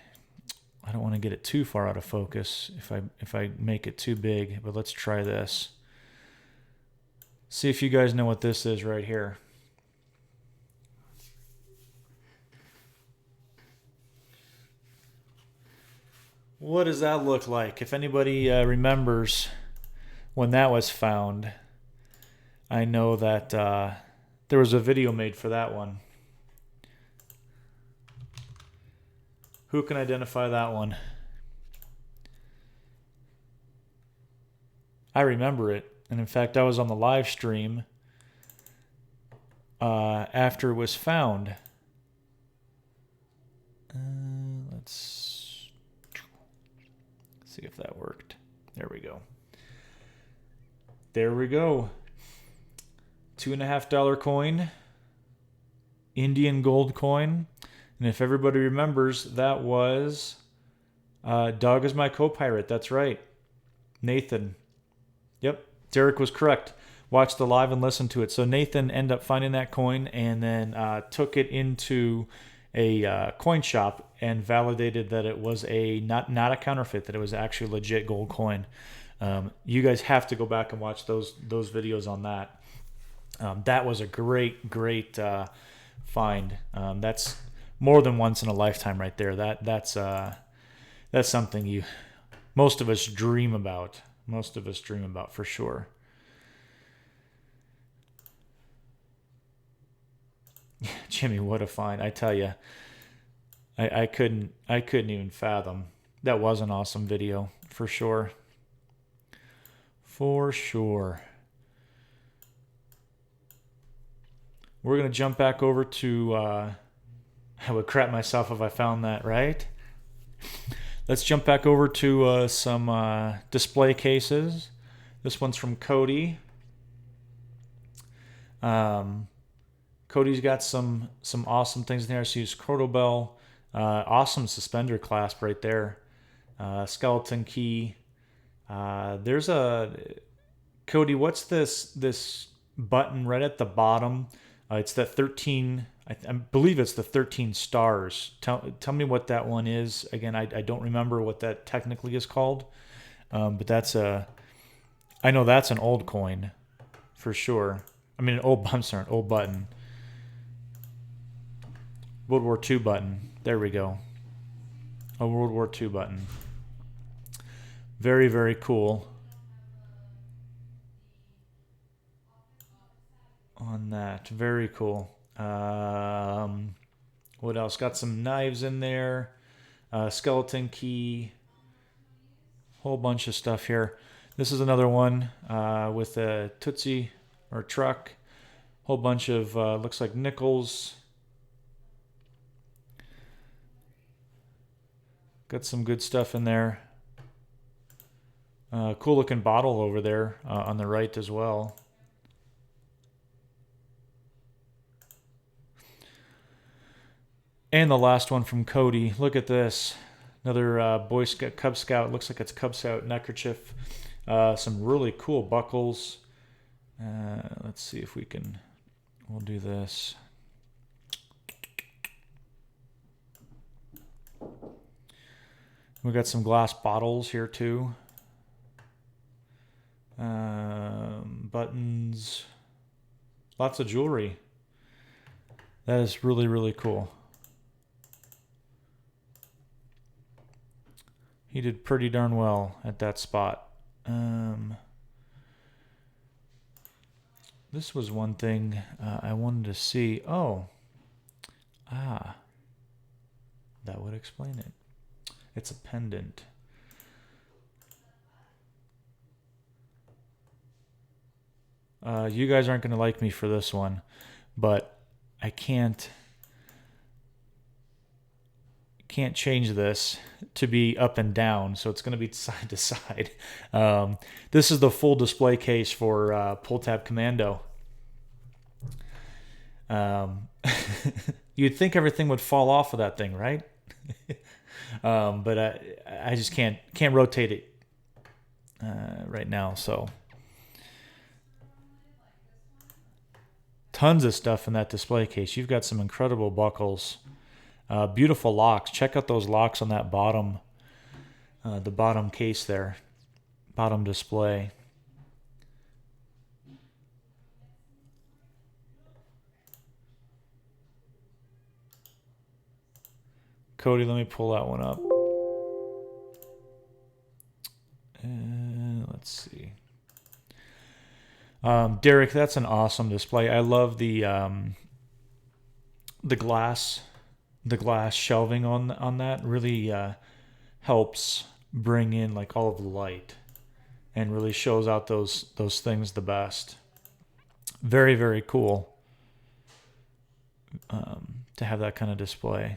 I don't want to get it too far out of focus if I make it too big, but let's try this. See if you guys know what this is right here. What does that look like? If anybody remembers when that was found, I know that there was a video made for that one. Who can identify that one? I remember it. And in fact, I was on the live stream after it was found. Let's see if that worked. There we go. There we go. $2.50 coin. Indian gold coin. And if everybody remembers, that was Dog is my co-pirate. That's right. Nathan. Yep. Derek was correct. Watch the live and listen to it. So Nathan ended up finding that coin and then took it into a coin shop and validated that it was not a counterfeit, that it was actually a legit gold coin. You guys have to go back and watch those videos on that. That was a great find. That's more than once in a lifetime right there. That's something most of us dream about. Most of us dream about, for sure. Jimmy, what a find. I tell you, I couldn't even fathom. That was an awesome video, for sure. For sure. We're going to jump back over to I would crap myself if I found that, right? Let's jump back over to some display cases. This one's from Cody. Cody's got some awesome things in there. So use Crotobel, awesome suspender clasp right there. Skeleton key. There's a Cody. What's this button right at the bottom? It's the 13. I believe it's the 13 stars. Tell me what that one is again. I don't remember what that technically is called, but that's a. I know that's an old coin, for sure. I mean, I'm sorry, an old button. World War II button. There we go. A World War II button. Very, very cool. On that. Very cool. What else? Got some knives in there. Skeleton key. Whole bunch of stuff here. This is another one with a Tootsie or truck. Whole bunch of, looks like nickels. Got some good stuff in there. Cool looking bottle over there on the right as well. And the last one from Cody. Look at this. Another Boy Scout, Cub Scout. Looks like it's Cub Scout neckerchief. Some really cool buckles. Let's see if we can. We'll do this. We got some glass bottles here too. Buttons. Lots of jewelry. That is really, really cool. He did pretty darn well at that spot. This was one thing I wanted to see. That would explain it. It's a pendant. You guys aren't going to like me for this one, but I can't change this to be up and down, so it's going to be side to side. This is the full display case for Pull Tab Commando. You'd think everything would fall off of that thing, right? But I just can't rotate it right now. So tons of stuff in that display case. You've got some incredible buckles. Beautiful locks. Check out those locks on that bottom, the bottom case there, bottom display. Cody, let me pull that one up. Let's see. Derek, that's an awesome display. I love the glass shelving on that. Really helps bring in like all of the light and really shows out those things the best. Very, very cool to have that kind of display.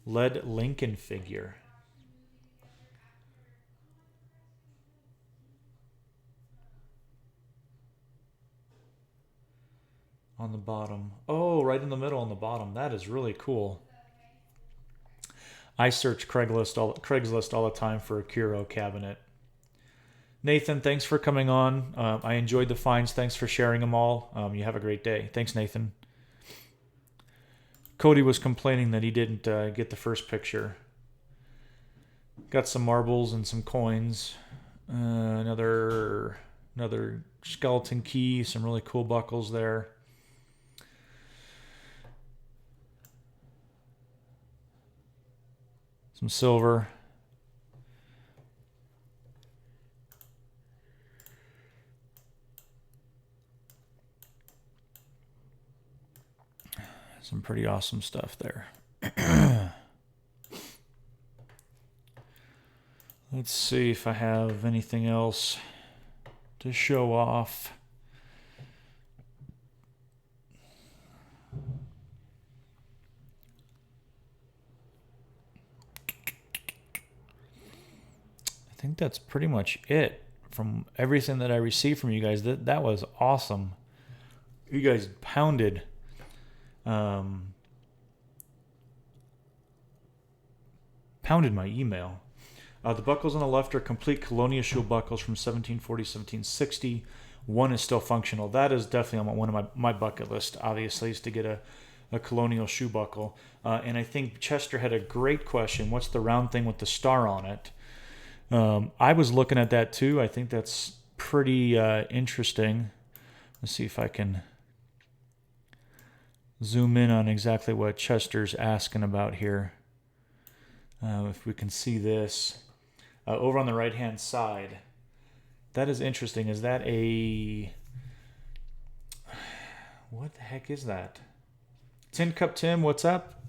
Lead Lincoln figure. On the bottom. Oh, right in the middle on the bottom. That is really cool. I search Craigslist all the time for a Kuro cabinet. Nathan, thanks for coming on. I enjoyed the finds. Thanks for sharing them all. You have a great day. Thanks, Nathan. Cody was complaining that he didn't get the first picture. Got some marbles and some coins. Another skeleton key. Some really cool buckles there. Some silver. Some pretty awesome stuff there. Let's see if I have anything else to show off. think that's pretty much it from everything that I received from you guys. That was awesome. You guys pounded my email. The buckles on the left are complete Colonia shoe buckles from 1740, 1760. One is still functional. That is definitely on one of my bucket list, obviously, is to get a colonial shoe buckle. And I think Chester had a great question. What's the round thing with the star on it? I was looking at that too. I think that's pretty interesting. Let's see if I can zoom in on exactly what Chester's asking about here. If we can see this. Over on the right-hand side. That is interesting. Is that a... What the heck is that? Tin Cup Tim, what's up?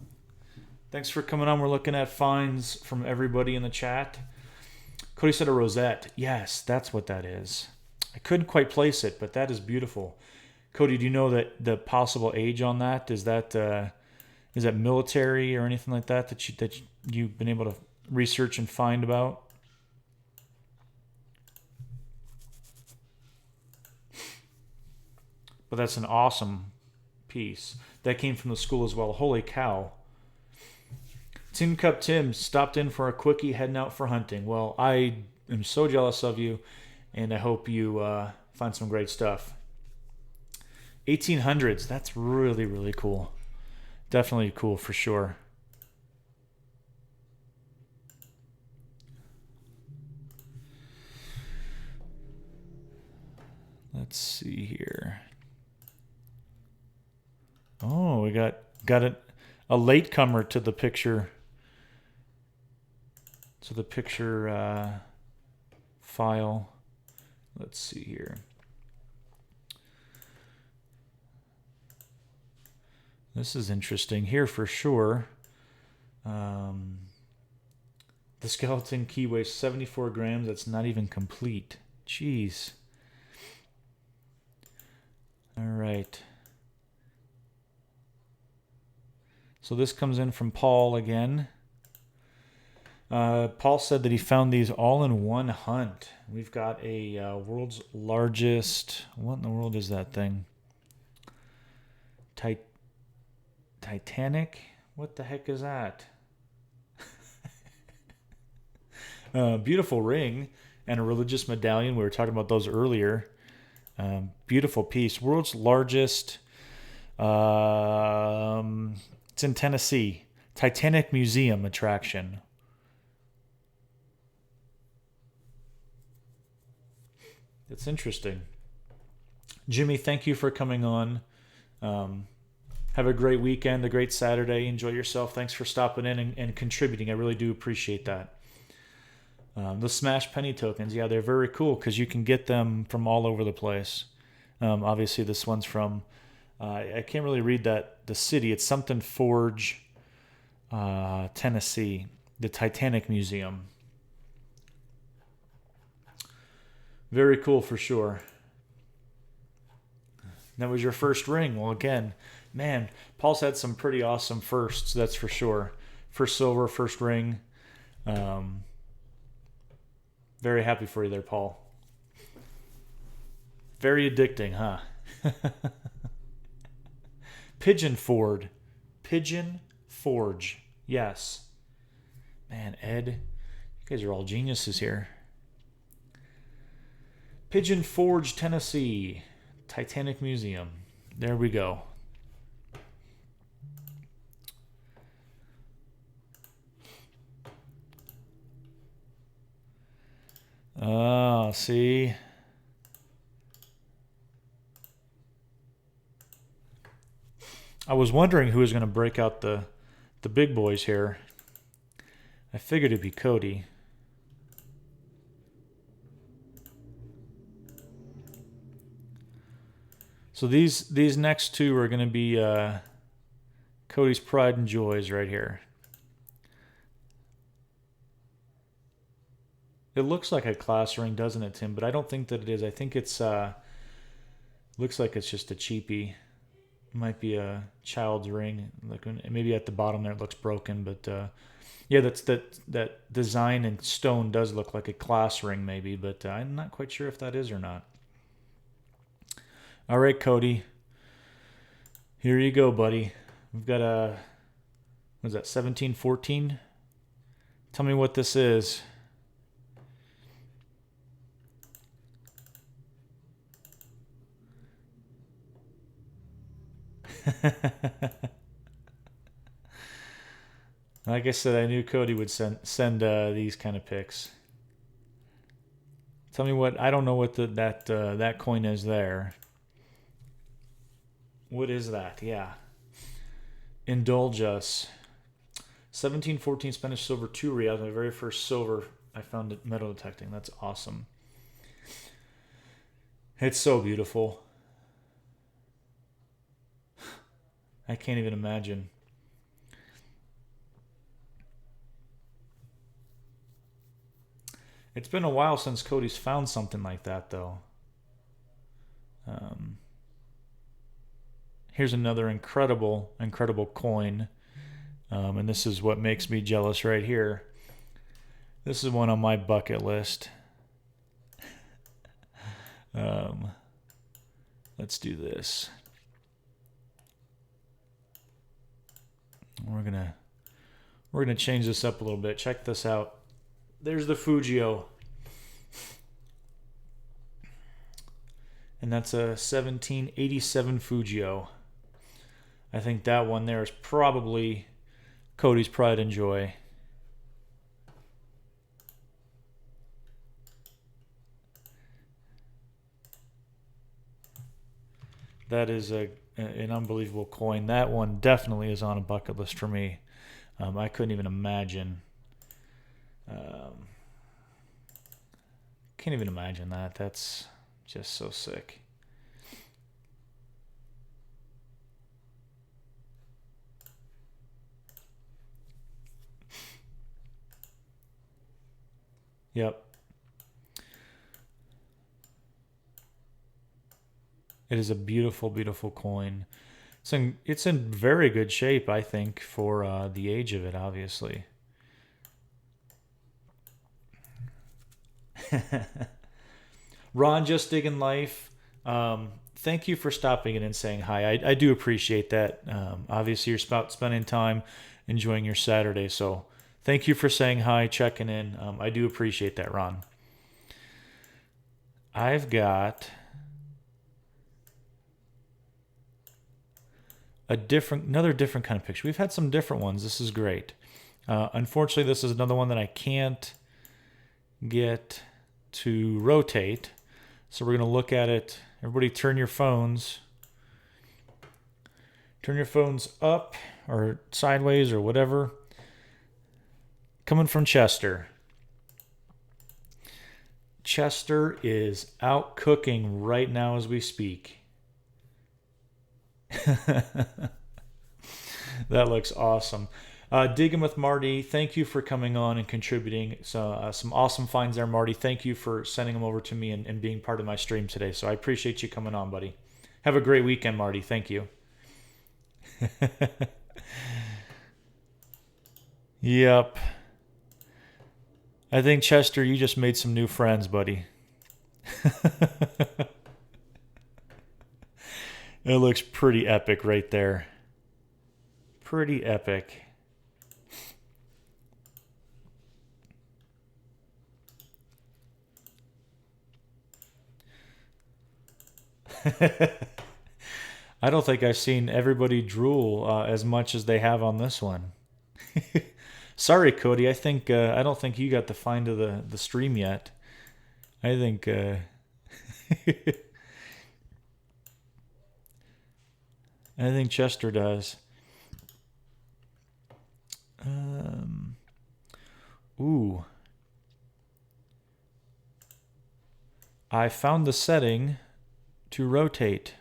Thanks for coming on. We're looking at finds from everybody in the chat. Cody said a rosette. Yes, that's what that is. I couldn't quite place it, but that is beautiful. Cody, do you know that the possible age on that? Is that military or anything like that you've been able to research and find about? But that's an awesome piece. That came from the school as well. Holy cow. Tin Cup Tim stopped in for a quickie, heading out for hunting. Well, I am so jealous of you, and I hope you find some great stuff. 1800s. That's really, really cool. Definitely cool for sure. Let's see here. Oh, we got a latecomer to the picture. To the picture file. Let's see here. This is interesting here for sure. The skeleton key weighs 74 grams. That's not even complete. Jeez. All right. So this comes in from Paul again. Paul said that he found these all in one hunt. We've got a world's largest... What in the world is that thing? Titanic? What the heck is that? Beautiful ring and a religious medallion. We were talking about those earlier. Beautiful piece. World's largest... it's in Tennessee. Titanic Museum attraction. It's interesting. Jimmy, thank you for coming on. Have a great weekend, a great Saturday. Enjoy yourself. Thanks for stopping in and contributing. I really do appreciate that. The Smash Penny tokens, yeah, they're very cool because you can get them from all over the place. Obviously, this one's from... I can't really read the city. It's something Forge, Tennessee, the Titanic Museum. Very cool for sure. That was your first ring. Well, again, man, Paul's had some pretty awesome firsts, that's for sure. First silver, first ring. Very happy for you there, Paul. Very addicting, huh? Pigeon Forge. Yes. Man, Ed, you guys are all geniuses here. Pigeon Forge, Tennessee. Titanic Museum. There we go. Oh, see? I was wondering who was going to break out the big boys here. I figured it'd be Cody. So these next two are going to be Cody's pride and joys right here. It looks like a class ring, doesn't it, Tim? But I don't think that it is. I think it's looks like it's just a cheapie. might be a child's ring. Like maybe at the bottom there it looks broken, but yeah, that design in stone does look like a class ring maybe, but I'm not quite sure if that is or not. All right, Cody. Here you go, buddy. We've got a, what is that, 1714? Tell me what this is. Like I said, I knew Cody would send these kind of pics. Tell me what, I don't know what that coin is there. What is that? Yeah. Indulge us. 1714 Spanish silver 2 reals. My very first silver I found at metal detecting. That's awesome. It's so beautiful. I can't even imagine. It's been a while since Cody's found something like that, though. Here's another incredible coin. And this is what makes me jealous right here. This is one on my bucket list. Let's do this. We're gonna change this up a little bit. Check this out. There's the Fujio. And that's a 1787 Fujio. I think that one there is probably Cody's pride and joy. That is an unbelievable coin. That one definitely is on a bucket list for me. I couldn't even imagine. Can't even imagine that. That's just so sick. Yep. It is a beautiful, beautiful coin. It's in very good shape, I think, for the age of it, obviously. Ron, just digging life. Thank you for stopping in and saying hi. I do appreciate that. Obviously, you're spending time enjoying your Saturday, so thank you for saying hi, checking in. I do appreciate that, Ron. I've got another different kind of picture. We've had some different ones. This is great. Unfortunately, this is another one that I can't get to rotate. So we're going to look at it. Everybody turn your phones up or sideways or whatever. Coming from Chester. Chester is out cooking right now as we speak. That looks awesome. Digging with Marty, thank you for coming on and contributing. So some awesome finds there, Marty. Thank you for sending them over to me and being part of my stream today. So I appreciate you coming on, buddy. Have a great weekend, Marty. Thank you. Yep. I think, Chester, you just made some new friends, buddy. It looks pretty epic right there. Pretty epic. I don't think I've seen everybody drool as much as they have on this one. Sorry, Cody. I don't think you got the find of the stream yet. I think I think Chester does. Ooh. I found the setting to rotate.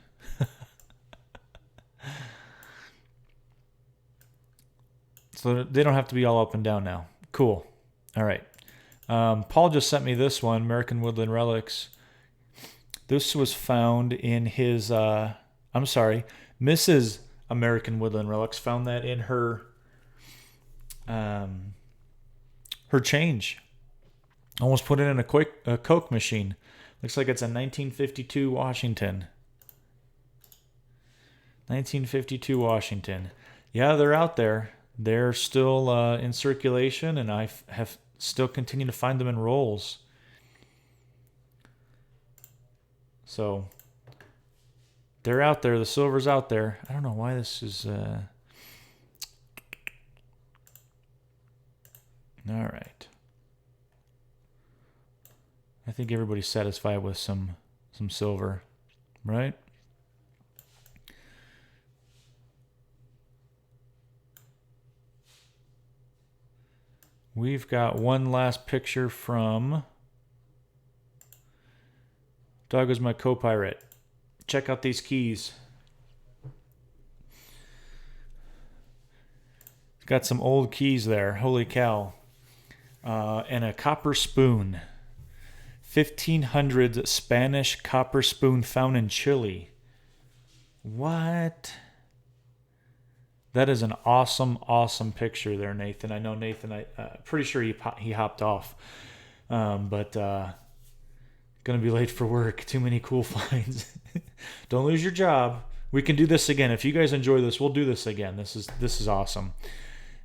So they don't have to be all up and down now. Cool. All right. Paul just sent me this one, American Woodland Relics. This was found in his, Mrs. American Woodland Relics found that in her her change. Almost put it in a Coke machine. Looks like it's a 1952 Washington. 1952 Washington. Yeah, they're out there. They're still in circulation, and I have still continued to find them in rolls. So they're out there. The silver's out there. I don't know why this is. All right. I think everybody's satisfied with some silver, right? We've got one last picture from Dog is my co-pirate. Check out these keys. Got some old keys there. Holy cow. And a copper spoon. 1500s Spanish copper spoon found in Chile. What? That is an awesome, awesome picture there, Nathan. I know Nathan, pretty sure he hopped off. But going to be late for work. Too many cool finds. Don't lose your job. We can do this again. If you guys enjoy this, we'll do this again. This is awesome.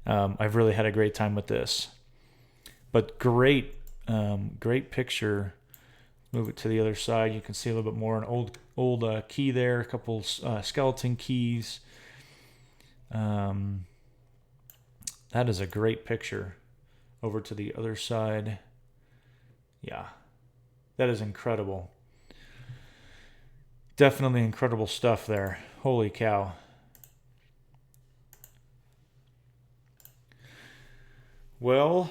I've really had a great time with this. But great picture. Move it to the other side. You can see a little bit more. An old key there. A couple skeleton keys. That is a great picture. Over to the other side. Yeah. That is incredible. Definitely incredible stuff there. Holy cow. Well,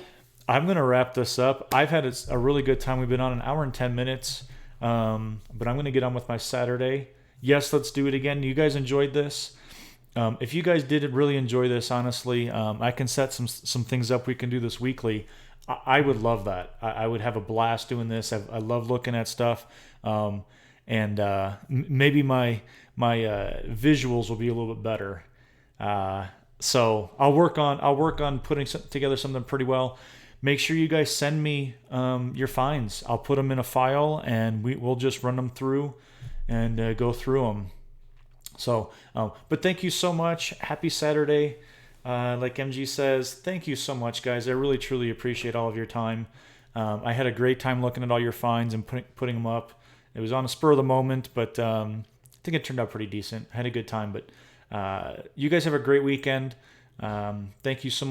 I'm going to wrap this up. I've had a really good time. We've been on an hour and 10 minutes. But I'm going to get on with my Saturday. Yes, let's do it again. You guys enjoyed this? If you guys did really enjoy this, honestly, I can set some things up. We can do this weekly. I would love that. I would have a blast doing this. I love looking at stuff. And maybe my visuals will be a little bit better. So I'll work on putting together something pretty well. Make sure you guys send me your finds. I'll put them in a file, and we'll just run them through and go through them. So, but thank you so much. Happy Saturday. Like MG says, thank you so much, guys. I really, truly appreciate all of your time. I had a great time looking at all your finds and putting them up. It was on a spur of the moment, but I think it turned out pretty decent. I had a good time, but you guys have a great weekend. Thank you so much.